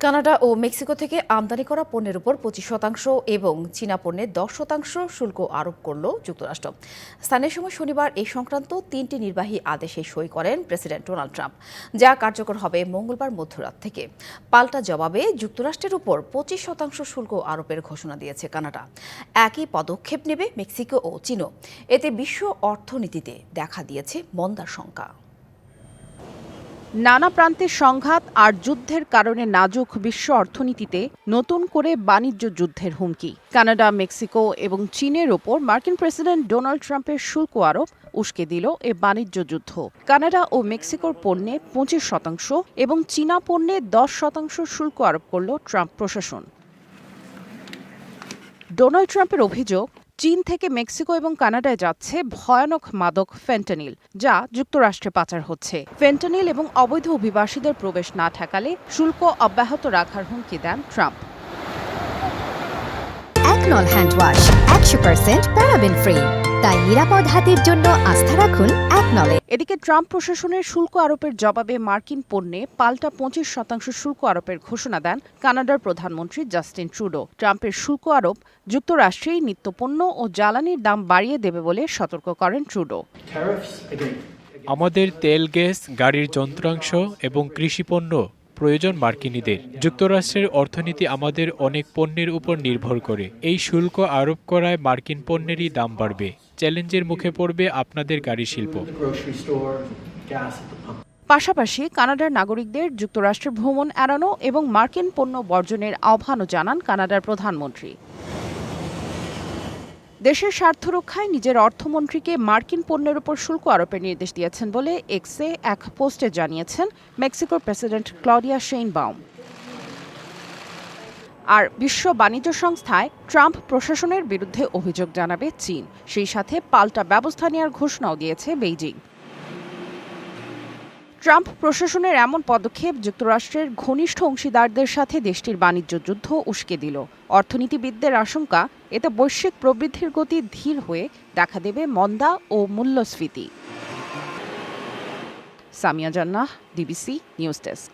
Canada ও Mexico থেকে আমদানি করা পণ্যের উপর 25% এবং চীনা পণ্যে 10% শুল্ক আরোপ করল যুক্তরাষ্ট্র। স্থানীয় সময় শনিবার এই সংক্রান্ত 3টি নির্বাহী আদেশে সই করেন প্রেসিডেন্ট ডোনাল্ড ট্রাম্প, যা কার্যকর হবে মঙ্গলবার মধ্যরাত থেকে। পাল্টা জবাবে যুক্তরাষ্ট্রের উপর 25% শুল্ক আরোপের ঘোষণা দিয়েছে কানাডা। একই পদক্ষেপ নেবে মেক্সিকো ও চীনও। এতে বিশ্ব অর্থনীতিতে দেখা দিয়েছে মন্দার শঙ্কা। নানা প্রান্তের সংঘাত আর যুদ্ধের কারণে নাজুক বিশ্ব অর্থনীতিতে নতুন করে বাণিজ্য যুদ্ধের হুমকি। কানাডা, মেক্সিকো এবং চীনের ওপর মার্কিন প্রেসিডেন্ট ডোনাল্ড ট্রাম্পের শুল্ক আরোপ উস্কে দিল এ বাণিজ্য যুদ্ধ। কানাডা ও মেক্সিকোর পণ্যে 25% এবং চীনা পণ্যে 10% শুল্ক আরোপ করল ট্রাম্প প্রশাসন। ডোনাল্ড ট্রাম্পের অভিযোগ, চীন থেকে মেক্সিকো এবং কানাডায় যাচ্ছে ভয়ানক মাদক ফেন্টানিল, যা যুক্তরাষ্ট্রে পাচার হচ্ছে। ফেন্টানিল এবং অবৈধ অভিবাসীদের প্রবেশ না ঠেকালে শুল্ক অব্যাহত রাখার হুমকি দেন ট্রাম্প। একনল হ্যান্ড ওয়াশ 100% প্যারাবেন ফ্রি, তাই নিরাপদ হাতের জন্য আস্থা রাখুন একনলে। এদিকে ট্রাম্প প্রশাসনের শুল্ক আরোপের জবাবে মার্কিন পণ্যে পাল্টা 25% শুল্ক আরোপের ঘোষণা দেন কানাডার প্রধানমন্ত্রী জাস্টিন ট্রুডো। ট্রাম্পের শুল্ক আরোপ যুক্তরাষ্ট্রেই নিত্যপণ্য ও জ্বালানির দাম বাড়িয়ে দেবে বলে সতর্ক করেন ট্রুডো। আমাদের তেল, গ্যাস, গাড়ির যন্ত্রাংশ এবং কৃষিপণ্য প্রয়োজন মার্কিনীদের। যুক্তরাষ্ট্রের অর্থনীতি আমাদের অনেক পণ্যের উপর নির্ভর করে। এই শুল্ক আরোপ করায় মার্কিন পণ্যেরই দাম বাড়বে। চ্যালেঞ্জের মুখে পড়বে আপনাদের গাড়ি শিল্প। পাশাপাশি কানাডার নাগরিকদের যুক্তরাষ্ট্রে ভ্রমণ এড়ানো এবং মার্কিন পণ্য বর্জনের আহ্বানও জানান কানাডার প্রধানমন্ত্রী। দেশের স্বার্থ রক্ষায় নিজের অর্থমন্ত্রীকে মার্কিন পণ্যের উপর শুল্ক আরোপের নির্দেশ দিয়েছেন বলে এক্সে এক পোস্টে জানিয়েছেন মেক্সিকোর প্রেসিডেন্ট ক্লডিয়া শেইনবাউম। আর বিশ্ব বাণিজ্য সংস্থায় ট্রাম্প প্রশাসনের বিরুদ্ধে অভিযোগ জানাবে চীন। সেই সাথে পাল্টা ব্যবস্থা নেওয়ার ঘোষণাও দিয়েছে বেইজিং। ট্রাম্প প্রশাসনের এমন পদক্ষেপ যুক্তরাষ্ট্রের ঘনিষ্ঠ অংশীদারদের সাথে দেশটির বাণিজ্য যুদ্ধ উস্কে দিল। অর্থনীতিবিদদের আশঙ্কা, এতে বৈশ্বিক প্রবৃদ্ধির গতি ধীর হয়ে দেখা দেবে মন্দা ও মূল্যস্ফীতি। সামিয়া জান্নাহ, ডিবিসি নিউজ ডেস্ক।